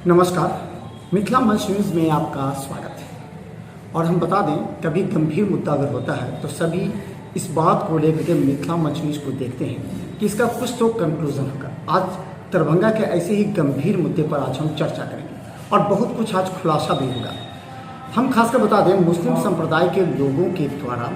नमस्कार, मिथिला मंच न्यूज़ में आपका स्वागत है। और हम बता दें, कभी गंभीर मुद्दा अगर होता है तो सभी इस बात को लेकर के मिथिला मंच न्यूज़ को देखते हैं कि इसका कुछ तो कंक्लूजन होगा। आज दरभंगा के ऐसे ही गंभीर मुद्दे पर आज हम चर्चा करेंगे और बहुत कुछ आज खुलासा भी होगा। हम खासकर बता दें, मुस्लिम संप्रदाय के लोगों के द्वारा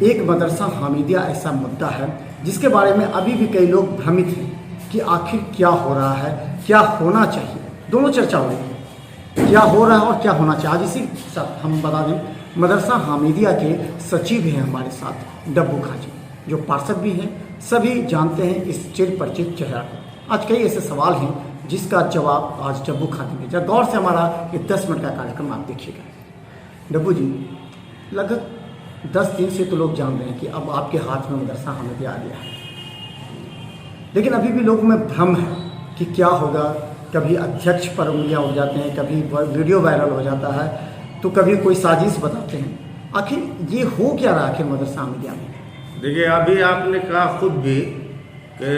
एक मदरसा हामिदिया ऐसा मुद्दा है जिसके बारे में अभी भी कई लोग भ्रमित हैं कि आखिर क्या हो रहा है, क्या होना चाहिए। दोनों चर्चा हो रही है, क्या हो रहा है और क्या होना चाहिए। आज इसी साथ हम बता दें, मदरसा हामिदिया के सचिव हैं हमारे साथ डब्बू खां जी, जो पार्षद भी हैं, सभी जानते हैं इस चिर परिचित चेहरा को। आज कई ऐसे सवाल हैं जिसका जवाब आज डब्बू खां देंगे। जरा गौर से हमारा ये 10 मिनट का कार्यक्रम आप देखिएगा। डब्बू जी, लगभग 10 दिन से तो लोग जान रहे हैं कि अब आपके हाथ में मदरसा हामिदिया आ गया है, लेकिन अभी भी लोगों में भ्रम है कि क्या होगा। कभी अध्यक्ष पर उंगलियां उठ जाते हैं, कभी वीडियो वायरल हो जाता है, तो कभी कोई साजिश बताते हैं। आखिर ये हो क्या रहा है मदरसा हामिदिया में? देखिए, अभी आपने कहा खुद भी कि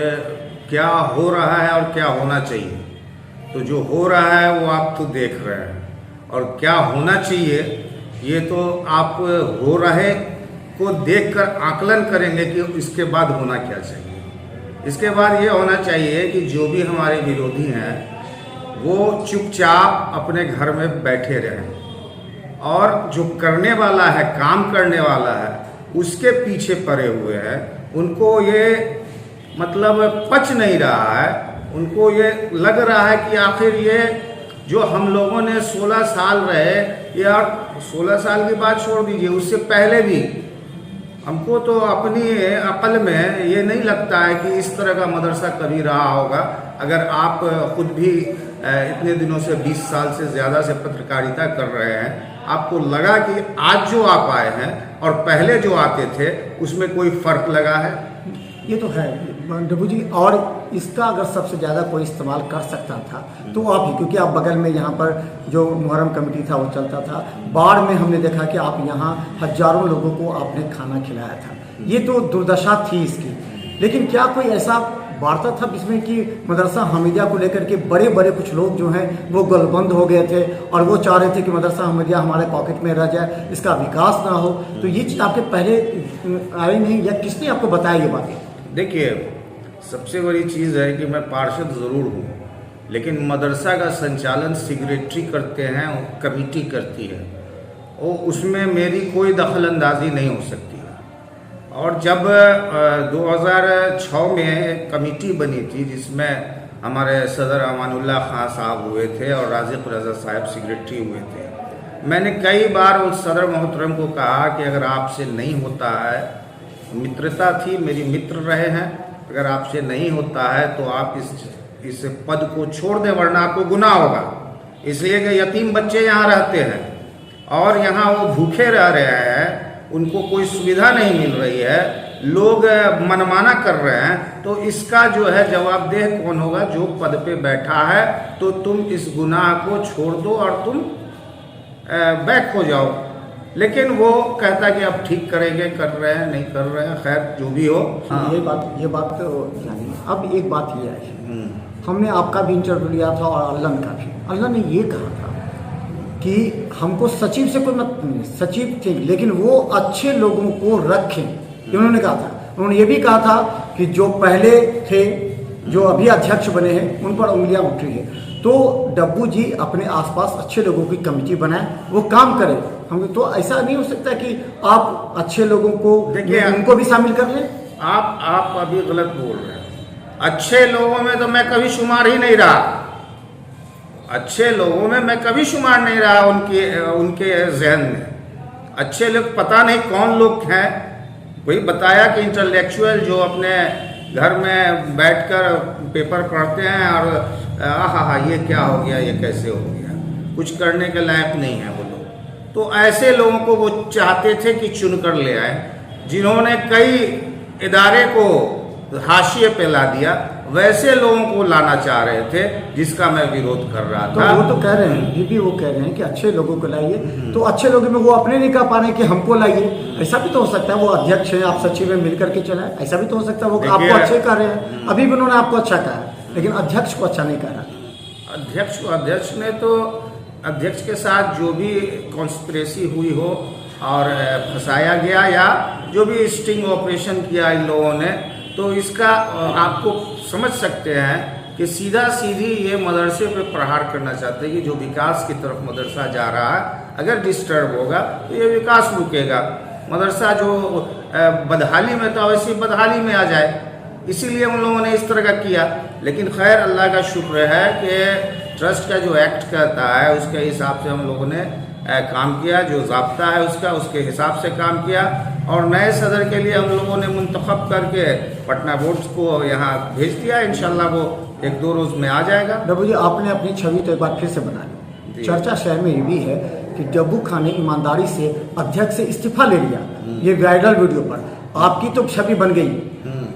क्या हो रहा है और क्या होना चाहिए। तो जो हो रहा है वो आप तो देख रहे हैं, और क्या होना चाहिए ये तो आप हो रहे को देखकर आकलन करेंगे कि इसके बाद होना क्या चाहिए। इसके बाद ये होना चाहिए कि जो भी हमारे विरोधी हैं वो चुपचाप अपने घर में बैठे रहें, और जो करने वाला है, काम करने वाला है, उसके पीछे पड़े हुए हैं। उनको ये मतलब पच नहीं रहा है, उनको ये लग रहा है कि आखिर ये जो हम लोगों ने 16 साल रहे, या 16 साल की बात छोड़ दीजिए, उससे पहले भी हमको तो अपनी अकल में ये नहीं लगता है कि इस तरह का मदरसा कभी रहा होगा। अगर आप खुद भी इतने दिनों से 20 साल से ज़्यादा से पत्रकारिता कर रहे हैं, आपको लगा कि आज जो आप आए हैं और पहले जो आते थे उसमें कोई फ़र्क लगा है? ये तो है डब्बू जी, और इसका अगर सबसे ज़्यादा कोई इस्तेमाल कर सकता था तो आप ही, क्योंकि आप बगल में यहाँ पर जो मुहर्रम कमेटी था वो चलता था। बाढ़ में हमने देखा कि आप यहाँ हजारों लोगों को आपने खाना खिलाया था। ये तो दुर्दशा थी इसकी, लेकिन क्या कोई ऐसा वार्ता था जिसमें कि मदरसा हामिदिया को लेकर के बड़े बड़े कुछ लोग जो हैं वो गलबंद हो गए थे और वो चाह रहे थे कि मदरसा हामिदिया हमारे पॉकेट में रह जाए, इसका विकास ना हो? तो ये चीज़ आपके पहले आई नहीं, या किसने आपको बताया ये बातें? देखिए, सबसे बड़ी चीज़ है कि मैं पार्षद ज़रूर हूँ, लेकिन मदरसा का संचालन सेक्रेटरी करते हैं, कमेटी करती है, और उसमें मेरी कोई दखल अंदाजी नहीं हो सकती। और जब 2006 में एक कमेटी बनी थी जिसमें हमारे सदर अमानुल्लाह खां साहब हुए थे और राज़िक रज़ा साहब सेक्रेटरी हुए थे, मैंने कई बार उस सदर मोहतरम को कहा कि अगर आपसे नहीं होता है, मित्रता थी, मेरी मित्र रहे हैं, अगर आपसे नहीं होता है तो आप इस पद को छोड़ दें, वरना आपको गुनाह होगा। इसलिए कि यतीम बच्चे यहाँ रहते हैं और यहाँ वो भूखे रह रहे हैं, उनको कोई सुविधा नहीं मिल रही है, लोग मनमाना कर रहे हैं, तो इसका जो है जवाबदेह कौन होगा? जो पद पे बैठा है। तो तुम इस गुनाह को छोड़ दो और तुम बैक हो जाओ। लेकिन वो कहता है कि अब ठीक करेंगे, कर रहे हैं, नहीं कर रहे हैं, खैर जो भी हो। हाँ, ये बात तो जानिए। अब एक बात ये है, हमने आपका भी इंटरव्यू लिया था और अल्लाह का भी। अल्लाह ने ये कहा था कि हमको सचिव से कोई मत नहीं, सचिव थे लेकिन वो अच्छे लोगों को रखें, उन्होंने कहा था। उन्होंने ये भी कहा था कि जो पहले थे, जो अभी अध्यक्ष बने हैं, उन पर उंगलियां उठ रही है। तो डब्बू जी अपने आसपास अच्छे लोगों की कमेटी बनाएं, वो काम करें। हम तो ऐसा नहीं हो सकता कि आप अच्छे लोगों को देखिए, उनको भी शामिल कर लें। आप अभी गलत बोल रहे हैं। अच्छे लोगों में तो मैं कभी शुमार ही नहीं रहा, अच्छे लोगों में मैं कभी शुमार नहीं रहा उनके जहन में। अच्छे लोग पता नहीं कौन लोग हैं। वही बताया कि इंटेलेक्चुअल जो अपने घर में बैठकर पेपर पढ़ते हैं और हाँ ये क्या हो गया, ये कैसे हो गया, कुछ करने के लायक नहीं है वो लोग। तो ऐसे लोगों को वो चाहते थे कि चुनकर ले आए, जिन्होंने कई इदारे को हाशिए पे ला दिया, वैसे लोगों को लाना चाह रहे थे, जिसका मैं विरोध कर रहा था। तो वो तो कह रहे हैं, ये भी वो कह रहे हैं कि अच्छे लोगों को लाइए। तो अच्छे लोगों में वो अपने नहीं कह पा रहे कि हमको लाइए। ऐसा भी तो हो सकता है वो अध्यक्ष है, आप सचिव में मिलकर के चलाए, ऐसा भी तो हो सकता है वो आपको अच्छे कर रहे हैं। अभी भी उन्होंने आपको अच्छा कहा है, लेकिन अध्यक्ष को अच्छा नहीं कह रहा। अध्यक्ष ने तो अध्यक्ष के साथ जो भी कॉन्स्पिरेसी हुई हो और फंसाया गया या जो भी स्टिंग ऑपरेशन किया इन लोगों ने, तो इसका आपको समझ सकते हैं कि सीधा सीधी ये मदरसे पे प्रहार करना चाहते हैं कि जो विकास की तरफ मदरसा जा रहा है अगर डिस्टर्ब होगा तो ये विकास रुकेगा। मदरसा जो बदहाली में था वैसे बदहाली में आ जाए, इसीलिए उन लोगों ने इस तरह का किया। लेकिन खैर अल्लाह का शुक्र है कि ट्रस्ट का जो एक्ट कहता है उसके हिसाब से हम लोगों ने काम किया, जो ज़ाब्ता है उसके हिसाब से काम किया और नए सदर के लिए हम लोगों ने मुंतखब करके पटना बोर्ड को यहाँ भेज दिया। इंशाल्लाह वो 1-2 रोज़ में आ जाएगा। डब्बू जी, आपने अपनी छवि तो एक बार फिर से बना ली। चर्चा शहर में ये भी है कि डब्बू खान ने ईमानदारी से अध्यक्ष से इस्तीफा ले लिया, ये वायरल वीडियो पर आपकी तो छवि बन गई।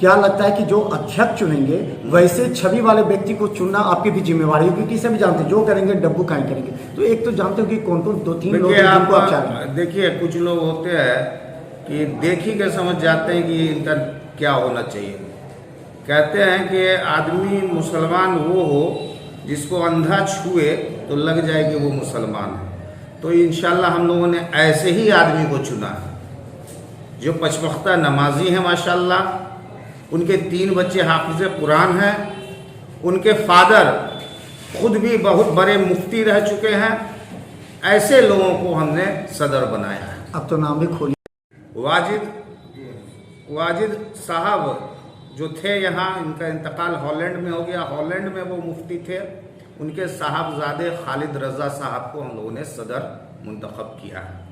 क्या लगता है कि जो अध्यक्ष चुनेंगे वैसे छवि वाले व्यक्ति को चुनना आपकी भी जिम्मेवारी होगी? किसे भी जानते हैं जो करेंगे डब्बू खान करेंगे, तो एक तो जानते हो कि कौन 2-3 लोग जिनको आप चाह रहे हैं। देखिए, कुछ लोग होते हैं कि देख ही के समझ जाते हैं कि इनका क्या होना चाहिए। कहते हैं कि आदमी मुसलमान वो हो जिसको अंधा छुए तो लग जाए कि वो मुसलमान है। तो इंशाल्लाह हम लोगों ने ऐसे ही आदमी को चुना है जो 5 वक्ता नमाजी हैं माशाल्लाह, उनके 3 बच्चे हाफिज़ कुरान हैं, उनके फादर खुद भी बहुत बड़े मुफ्ती रह चुके हैं। ऐसे लोगों को हमने सदर बनाया है। अब तो नाम भी खोलिए। वाजिद साहब जो थे यहाँ, इनका इंतकाल हॉलैंड में हो गया। हॉलैंड में वो मुफ्ती थे। उनके साहबजादे खालिद रजा साहब को हम लोगों ने सदर मुंतखब किया है।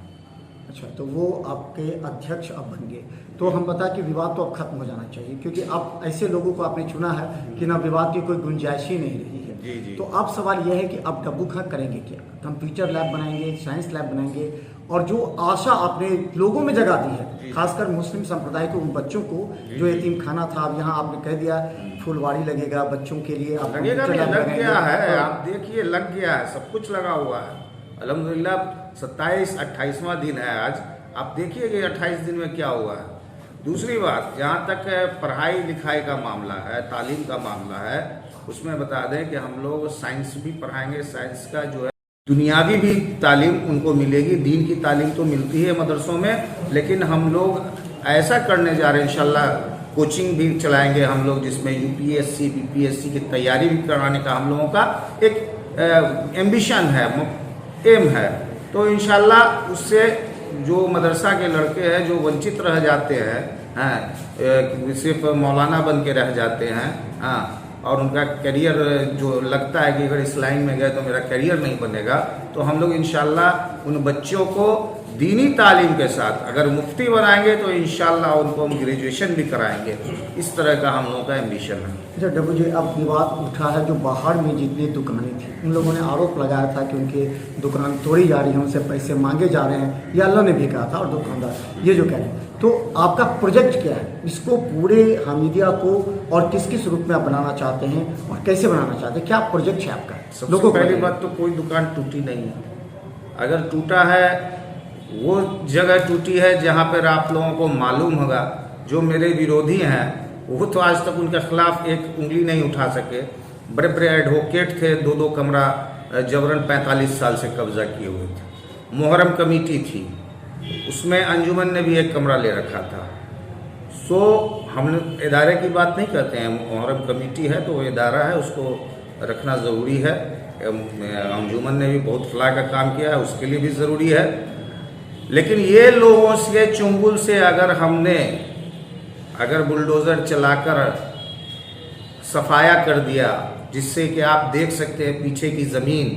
अच्छा, तो वो आपके अध्यक्ष अब बन गए, तो हम बता कि विवाद तो अब खत्म हो जाना चाहिए, क्योंकि अब ऐसे लोगों को आपने चुना है कि ना विवाद की कोई गुंजाइश ही नहीं रही है। जी। तो अब सवाल यह है कि अब डब्बू खान करेंगे क्या? कंप्यूटर लैब बनाएंगे, साइंस लैब बनाएंगे, और जो आशा आपने लोगों में जगा दी है, खासकर मुस्लिम संप्रदाय के उन बच्चों को जो यतीम खाना था, अब यहाँ आपने कह दिया फुलवाड़ी लगेगा बच्चों के लिए। आप लगेगा नहीं, लग गया है। आप देखिए, लग गया है, सब कुछ लगा हुआ है अल्हम्दुलिल्लाह। 27-28वां दिन है आज। आप देखिए कि 28 दिन में क्या हुआ है। दूसरी बात, जहाँ तक पढ़ाई लिखाई का मामला है, तालीम का मामला है, उसमें बता दें कि हम लोग साइंस भी पढ़ाएंगे। साइंस का जो है दुनियावी भी तालीम उनको मिलेगी। दीन की तालीम तो मिलती है मदरसों में, लेकिन हम लोग ऐसा करने जा रहे हैं इंशाल्लाह, कोचिंग भी चलाएंगे हम लोग, जिसमें UPSC BPSC की तैयारी भी कराने का हम लोगों का एक एम्बिशन है, एम है। तो इंशाल्लाह उससे जो मदरसा के लड़के हैं जो वंचित रह जाते हैं, सिर्फ मौलाना बन के रह जाते हैं, और उनका करियर जो लगता है कि अगर इस लाइन में गए तो मेरा करियर नहीं बनेगा, तो हम लोग इंशाल्लाह उन बच्चों को दीनी तालीम के साथ अगर मुफ्ती बनाएंगे तो इंशाल्लाह उनको हम ग्रेजुएशन भी कराएंगे। इस तरह का हम लोगों का एम्बिशन है। अच्छा डब्बू जी, अब विवाद उठा है जो बाहर में जितनी दुकानें थी, उन लोगों ने आरोप लगाया था कि उनके दुकान तोड़ी जा रही है, उनसे पैसे मांगे जा रहे हैं, ये अल्लाह ने भी कहा था और दुकानदार ये जो कह रहे हैं। तो आपका प्रोजेक्ट क्या है? इसको पूरे हमीदिया को और किस किस रूप में आप बनाना चाहते हैं और कैसे बनाना चाहते हैं? क्या प्रोजेक्ट है आपका? सबसे पहली बात तो कोई दुकान टूटी नहीं है। अगर टूटा है वो जगह टूटी है जहाँ पर आप लोगों को मालूम होगा। जो मेरे विरोधी हैं वो तो आज तक उनके खिलाफ एक उंगली नहीं उठा सके। बड़े बड़े एडवोकेट थे, 2-2 कमरा जबरन 45 साल से कब्जा किए हुए थे। मुहर्रम कमेटी थी, उसमें अंजुमन ने भी एक कमरा ले रखा था। सो हम इदारे की बात नहीं करते हैं, मुहर्रम कमेटी है तो वो इदारा है, उसको रखना ज़रूरी है। अंजुमन ने भी बहुत फलाह का काम किया है, उसके लिए भी ज़रूरी है। लेकिन ये लोगों से चुंगल से अगर बुलडोज़र चलाकर सफाया कर दिया, जिससे कि आप देख सकते हैं पीछे की ज़मीन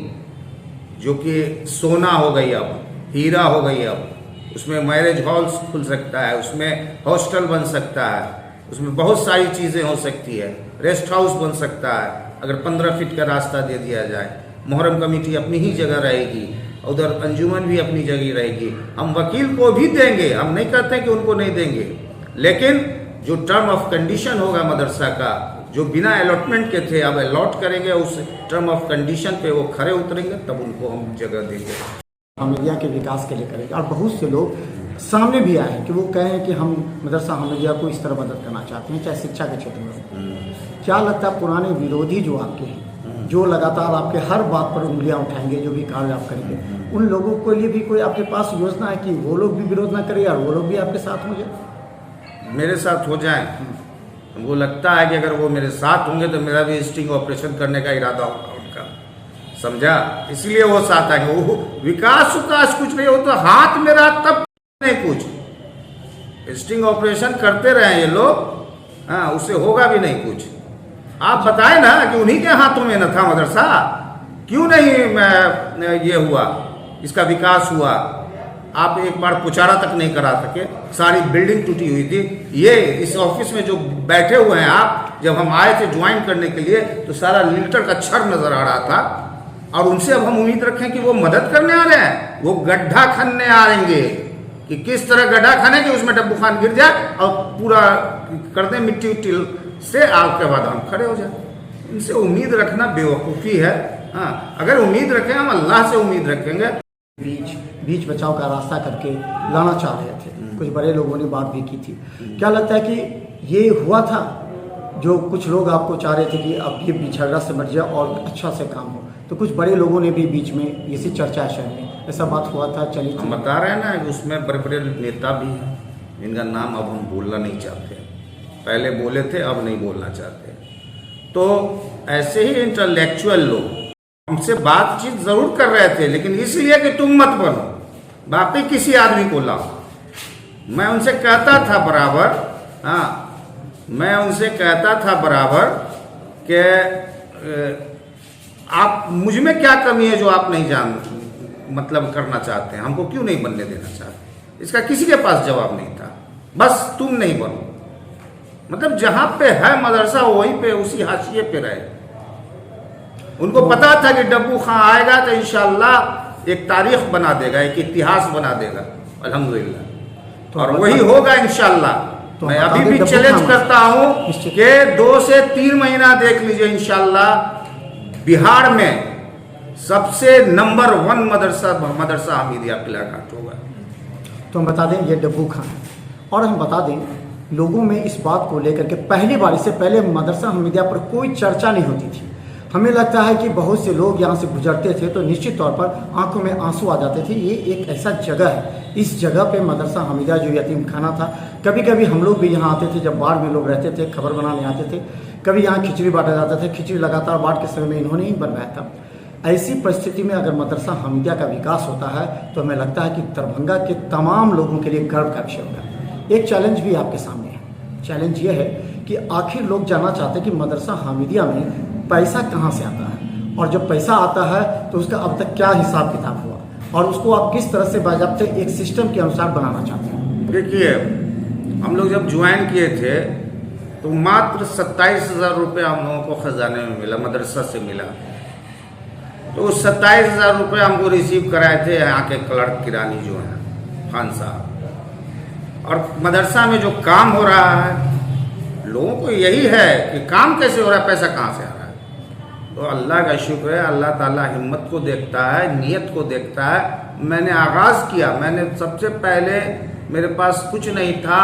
जो कि सोना हो गई, अब हीरा हो गई, अब उसमें मैरिज हॉल्स खुल सकता है, उसमें हॉस्टल बन सकता है, उसमें बहुत सारी चीज़ें हो सकती है, रेस्ट हाउस बन सकता है अगर 15 फीट का रास्ता दे दिया जाए। मुहर्रम कमेटी अपनी ही जगह रहेगी, उधर अंजुमन भी अपनी जगह रहेगी। हम वकील को भी देंगे, हम नहीं कहते कि उनको नहीं देंगे, लेकिन जो टर्म ऑफ कंडीशन होगा मदरसा का, जो बिना अलॉटमेंट के थे अब अलॉट करेंगे, उस टर्म ऑफ कंडीशन पे वो खरे उतरेंगे, तब उनको हम जगह देंगे। हमीदिया के विकास के लिए करेंगे। और बहुत से लोग सामने भी आए हैं कि वो कहें कि हम मदरसा हमीदिया को इस तरह मदद करना चाहते हैं, चाहे शिक्षा के क्षेत्र में हो। क्या लगता है पुराने विरोधी जो आपके हैं जो लगातार आपके हर बात पर उंगलियां उठाएंगे, जो भी कार्य आप करेंगे, उन लोगों के लिए भी कोई आपके पास योजना है कि वो लोग भी विरोध ना करें और वो लोग भी आपके साथ हो जाए? मेरे साथ हो जाए, वो लगता है कि अगर वो मेरे साथ होंगे तो मेरा भी स्टिंग ऑपरेशन करने का इरादा होगा उनका, समझा? इसलिए वो साथ आएंगे। वो विकास कुछ नहीं हो तो हाथ में रहा तब नहीं कुछ, स्टिंग ऑपरेशन करते रहे ये लोग, हाँ, उससे होगा भी नहीं कुछ। आप बताएं ना कि उन्हीं के हाथों में न था मदरसा, क्यों नहीं ये हुआ, इसका विकास हुआ? आप एक बार पुचारा तक नहीं करा सके, सारी बिल्डिंग टूटी हुई थी। ये इस ऑफिस में जो बैठे हुए हैं आप, जब हम आए थे ज्वाइन करने के लिए तो सारा लिंटर का छर नजर आ रहा था, और उनसे अब हम उम्मीद रखें कि वो मदद करने आ रहे हैं? वो गड्ढा खनने आ रहेंगे कि किस तरह गड्ढा खने कि उसमें डब्बू खान गिर जाए और पूरा कर दें मिट्टी उट्टी से, आग के बाद हम खड़े हो जाए। इनसे उम्मीद रखना बेवकूफ़ी है। हाँ, अगर उम्मीद रखें, हम अल्लाह से उम्मीद रखेंगे। बीच बचाव का रास्ता करके लाना चाह रहे थे, कुछ बड़े लोगों ने बात भी की थी। क्या लगता है कि ये हुआ था जो कुछ लोग आपको चाह रहे थे कि अब ये झगड़ा सिमट जाए और अच्छा से काम हो? तो कुछ बड़े लोगों ने भी बीच में इसी चर्चा है शहर में, ऐसा बात हुआ था, चली थी। हम बता रहे हैं ना कि उसमें बड़े बड़े नेता भी हैं जिनका नाम अब हम बोलना नहीं चाहते, पहले बोले थे अब नहीं बोलना चाहते। तो ऐसे ही इंटेलेक्चुअल लोग हमसे बातचीत जरूर कर रहे थे, लेकिन इसलिए कि तुम मत बनो, बाकी किसी आदमी को लाओ। मैं उनसे कहता था बराबर, हाँ, मैं उनसे कहता था बराबर कि आप मुझ में क्या कमी है जो आप नहीं मतलब करना चाहते हैं, हमको क्यों नहीं बनने देना चाहते? इसका किसी के पास जवाब नहीं था, बस तुम नहीं बनो। मतलब जहां पे है मदरसा वहीं पे उसी हाशिए पे रहे। उनको पता था कि डब्बू खां आएगा तो इंशाल्लाह एक तारीख बना देगा, एक इतिहास बना देगा, अल्हम्दुलिल्लाह, तो और वही होगा इंशाल्लाह। तो मैं अभी भी चैलेंज करता हूं कि 2 से 3 महीना देख लीजिए, इंशाल्लाह बिहार में सबसे नंबर 1 मदरसा हमीदिया किलाघाट होगा। तो हम बता दें ये डब्बू खां है, और हम बता दें लोगों में इस बात को लेकर के पहली बार, इससे पहले मदरसा हमीदिया पर कोई चर्चा नहीं होती थी। हमें लगता है कि बहुत से लोग यहाँ से गुजरते थे तो निश्चित तौर पर आंखों में आंसू आ जाते थे। ये एक ऐसा जगह है, इस जगह पे मदरसा हमीदिया जो यतीम खाना था, कभी कभी हम लोग भी यहाँ आते थे, जब बाढ़ में लोग रहते थे, खबर बनाने आते थे, कभी यहाँ खिचड़ी बांटा जाता था। खिचड़ी लगातार बाढ़ के समय में इन्होंने ही बनवाया था। ऐसी परिस्थिति में अगर मदरसा हमीदिया का विकास होता है तो हमें लगता है कि दरभंगा के तमाम लोगों के लिए गर्व का विषय होगा। एक चैलेंज भी आपके सामने है, चैलेंज ये है कि आखिर लोग जानना चाहते हैं कि मदरसा हमीदिया में पैसा कहाँ से आता है, और जब पैसा आता है तो उसका अब तक क्या हिसाब किताब हुआ, और उसको आप किस तरह से बाज़ाब्ते एक सिस्टम के अनुसार बनाना चाहते हैं। देखिए, हम लोग जब ज्वाइन किए थे तो मात्र 27,000 रुपये हम लोगों को खजाने में मिला, मदरसा से मिला। तो उस 27,000 रुपये हमको रिसीव कराए थे यहाँ के क्लर्क किरानी जो हैं खान साहब। और मदरसा में जो काम हो रहा है, लोगों को यही है कि काम कैसे हो रहा है, पैसा कहाँ से आ रहा है। तो अल्लाह का शुक्र है, अल्लाह ताला हिम्मत को देखता है, नीयत को देखता है। मैंने आगाज़ किया, मैंने सबसे पहले, मेरे पास कुछ नहीं था,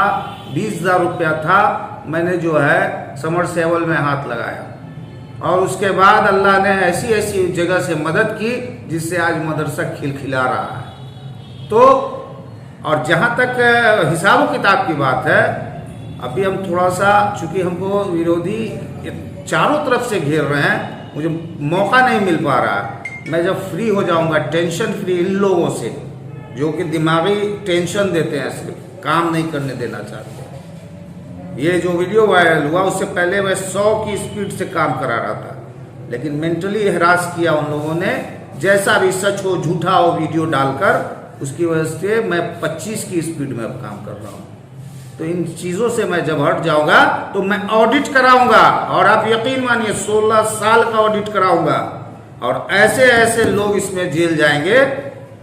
20,000 रुपया था, मैंने जो है समरसेबल में हाथ लगाया, और उसके बाद अल्लाह ने ऐसी ऐसी जगह से मदद की जिससे आज मदरसा खिलखिला रहा है। तो और जहाँ तक हिसाब किताब की बात है, अभी हम थोड़ा सा, चूँकि हमको विरोधी चारों तरफ से घेर रहे हैं, मुझे मौका नहीं मिल पा रहा है। मैं जब फ्री हो जाऊंगा, टेंशन फ्री इन लोगों से जो कि दिमागी टेंशन देते हैं, सिर्फ काम नहीं करने देना चाहते। ये जो वीडियो वायरल हुआ, उससे पहले मैं 100 की स्पीड से काम करा रहा था, लेकिन मेंटली हरास किया उन लोगों ने। जैसा भी सच हो झूठा हो वीडियो डालकर, उसकी वजह से मैं 25 की स्पीड में अब काम कर रहा हूँ। तो इन चीज़ों से मैं जब हट जाऊंगा तो मैं ऑडिट कराऊंगा, और आप यकीन मानिए 16 साल का ऑडिट कराऊंगा, और ऐसे ऐसे लोग इसमें जेल जाएंगे,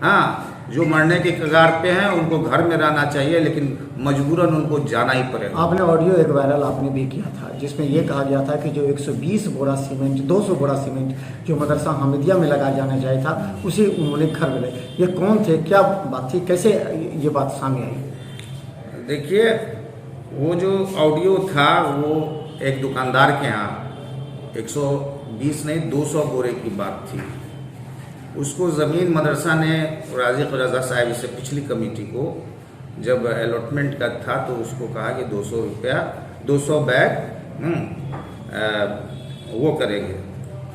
हाँ, जो मरने के कगार पे हैं। उनको घर में रहना चाहिए, लेकिन मजबूरन उनको जाना ही पड़ेगा। आपने ऑडियो एक वायरल आपने भी किया था, जिसमें ये कहा गया था कि जो 120 बोरा सीमेंट, 200 बोरा सीमेंट जो मदरसा हमीदिया में लगाया जाने जाए था, उसे उन्होंने घर में लगाया। ये कौन थे, क्या बात थी, कैसे ये बात सामने आई? देखिए, वो जो ऑडियो था वो एक दुकानदार के यहाँ 20 नहीं 200 बोरे की बात थी। उसको ज़मीन मदरसा ने राज़िक़ रज़ा साहब से पिछली कमेटी को जब अलॉटमेंट का था तो उसको कहा कि 200 रुपया 200 बैग वो करेंगे,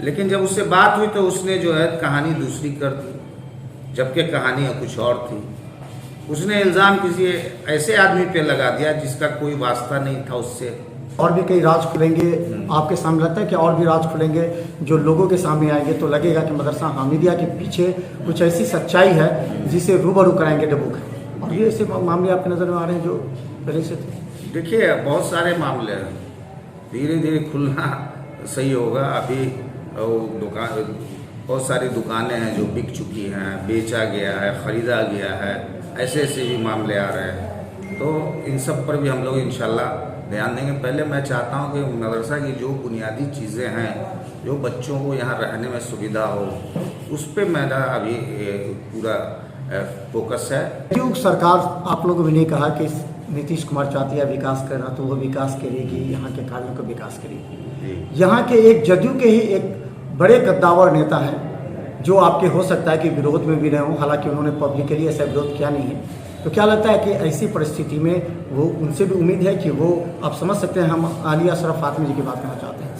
लेकिन जब उससे बात हुई तो उसने जो है कहानी दूसरी कर दी, जबकि कहानी कुछ और थी। उसने इल्ज़ाम किसी ऐसे आदमी पे लगा दिया जिसका कोई वास्ता नहीं था उससे। और भी कई राज खुलेंगे आपके सामने, लगता है कि और भी राज खुलेंगे जो लोगों के सामने आएंगे तो लगेगा कि मदरसा हामिदिया के पीछे कुछ ऐसी सच्चाई है जिसे रूबरू कराएंगे डब्बू। और ये ऐसे मामले आपकी नज़र में आ रहे हैं जो पहले से थे? देखिए बहुत सारे मामले हैं, धीरे धीरे खुलना सही होगा। अभी दुकान बहुत सारी दुकानें हैं जो बिक चुकी हैं, बेचा गया है, ख़रीदा गया है, ऐसे ऐसे भी मामले आ रहे हैं। तो इन सब पर भी हम लोग इंशाल्लाह ध्यान देंगे। पहले मैं चाहता हूं कि मदरसा की जो बुनियादी चीज़ें हैं, जो बच्चों को यहाँ रहने में सुविधा हो, उस पर मेरा अभी पूरा फोकस है। क्यों सरकार आप लोगों को भी नहीं कहा कि नीतीश कुमार चाहती है विकास करना, तो वो विकास करेगी, यहाँ के कार्यों का विकास करेगी। यहाँ के एक जदयू के ही एक बड़े कद्दावर नेता हैं जो आपके हो सकता है कि विरोध में भी रहे हों, हालांकि उन्होंने पब्लिकली ऐसा विरोध किया नहीं है। तो क्या लगता है कि ऐसी परिस्थिति में वो उनसे भी उम्मीद है कि वो आप समझ सकते हैं, हम आलिया अशरफ फातिमी जी की बात करना चाहते हैं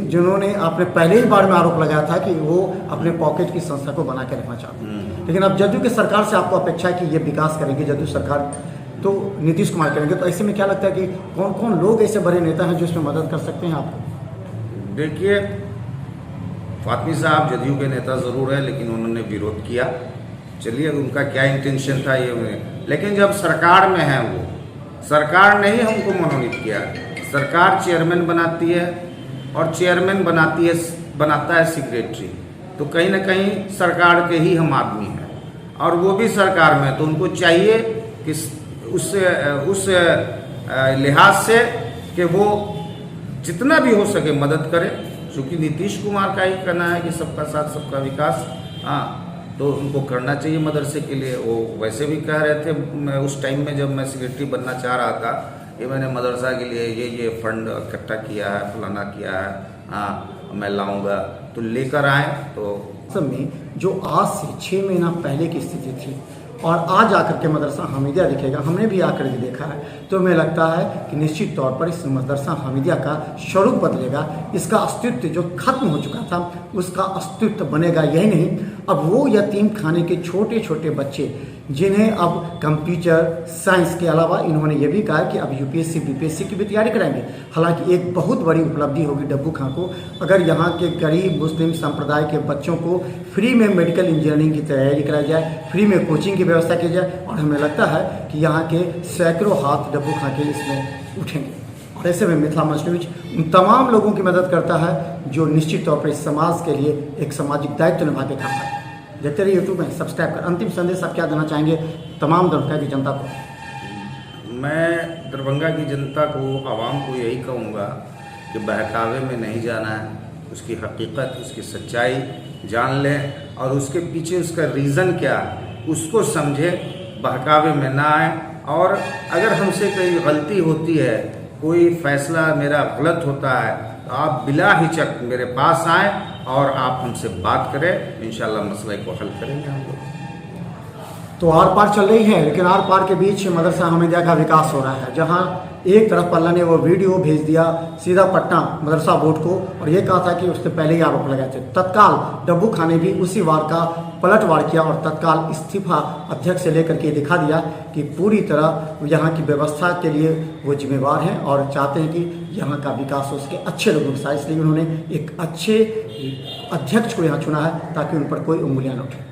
जिन्होंने आपने पहले ही बार में आरोप लगाया था कि वो अपने पॉकेट की संस्था को बना के रखना चाहते हैं, लेकिन अब जदयू की सरकार से आपको अपेक्षा है कि ये विकास करेगी जदयू सरकार, तो नीतीश कुमार करेंगे। तो ऐसे में क्या लगता है कि कौन कौन लोग ऐसे बड़े नेता हैं जो इसमें मदद कर सकते हैं आपको? देखिए फातिमी साहब जदयू के नेता ज़रूर है, लेकिन उन्होंने विरोध किया। चलिए उनका क्या इंटेंशन था ये, लेकिन जब सरकार में है वो, सरकार ने ही हमको मनोनीत किया। सरकार चेयरमैन बनाती है और चेयरमैन बनाता है सेक्रेटरी, तो कहीं ना कहीं सरकार के ही हम आदमी हैं और वो भी सरकार में, तो उनको चाहिए कि उस लिहाज से कि वो जितना भी हो सके मदद करे। चूँकि नीतीश कुमार का ही कहना है कि सबका साथ सबका विकास, हाँ, तो उनको करना चाहिए मदरसे के लिए। वो वैसे भी कह रहे थे उस टाइम में जब मैं सेक्रेटरी बनना चाह रहा था कि मैंने मदरसा के लिए ये फंड इकट्ठा किया है, फलाना किया है, हाँ मैं लाऊंगा, तो लेकर आए। तो सब में जो आज से 6 महीना पहले की स्थिति थी और आज आकर के मदरसा हामिदिया दिखेगा, हमने भी आकर के देखा है, तो हमें लगता है कि निश्चित तौर पर इस मदरसा हामिदिया का स्वरूप बदलेगा। इसका अस्तित्व जो खत्म हो चुका था उसका अस्तित्व बनेगा। यही नहीं, अब वो यतीम खाने के छोटे छोटे बच्चे जिन्हें अब कंप्यूटर साइंस के अलावा इन्होंने ये भी कहा कि अब यूपीएससी बीपीएससी की भी तैयारी कराएंगे। हालांकि एक बहुत बड़ी उपलब्धि होगी डब्बू खां को अगर यहाँ के गरीब मुस्लिम संप्रदाय के बच्चों को फ्री में मेडिकल इंजीनियरिंग की तैयारी कराई जाए, फ्री में कोचिंग की व्यवस्था की जाए, और हमें लगता है कि यहाँ के सैकड़ों हाथ डब्बू खां के इसमें उठेंगे। और ऐसे में मिथिला मंच न्यूज उन तमाम लोगों की मदद करता है जो निश्चित तौर पर इस समाज के लिए एक सामाजिक दायित्व निभा के काम है। देखते रहिए यूट्यूब में, सब्सक्राइब कर। अंतिम संदेश आप क्या देना चाहेंगे तमाम दरभंगा की जनता को? मैं दरभंगा की जनता को, आवाम को यही कहूँगा कि बहकावे में नहीं जाना है, उसकी हकीकत, उसकी सच्चाई जान लें और उसके पीछे उसका रीज़न क्या है उसको समझे, बहकावे में ना आए। और अगर हमसे कहीं गलती होती है, कोई फैसला मेरा गलत होता है, तो आप बिला हिचक मेरे पास आएँ और आप हमसे बात करें, इंशाल्लाह मसले को हल करेंगे हम लोग। तो आर पार चल रही है, लेकिन आर पार के बीच मदरसा हामिदिया का विकास हो रहा है, जहां एक तरफ पल्ला ने वो वीडियो भेज दिया सीधा पटना मदरसा बोर्ड को और ये कहा था कि उसने पहले ही आरोप लगाए थे। तत्काल डब्बू खां ने भी उसी वार का पलटवार किया और तत्काल इस्तीफा अध्यक्ष से लेकर के दिखा दिया कि पूरी तरह यहाँ की व्यवस्था के लिए वो जिम्मेवार हैं और चाहते हैं कि यहाँ का विकास हो सके अच्छे लोगों के साथ। इसलिए उन्होंने एक अच्छे अध्यक्ष को यहाँ चुना है ताकि उन पर कोई उंगलियाँ न उठे।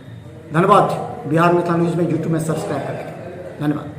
धन्यवाद। बिहार मिथिला न्यूज़ में यूट्यूब में सब्सक्राइब करें। धन्यवाद।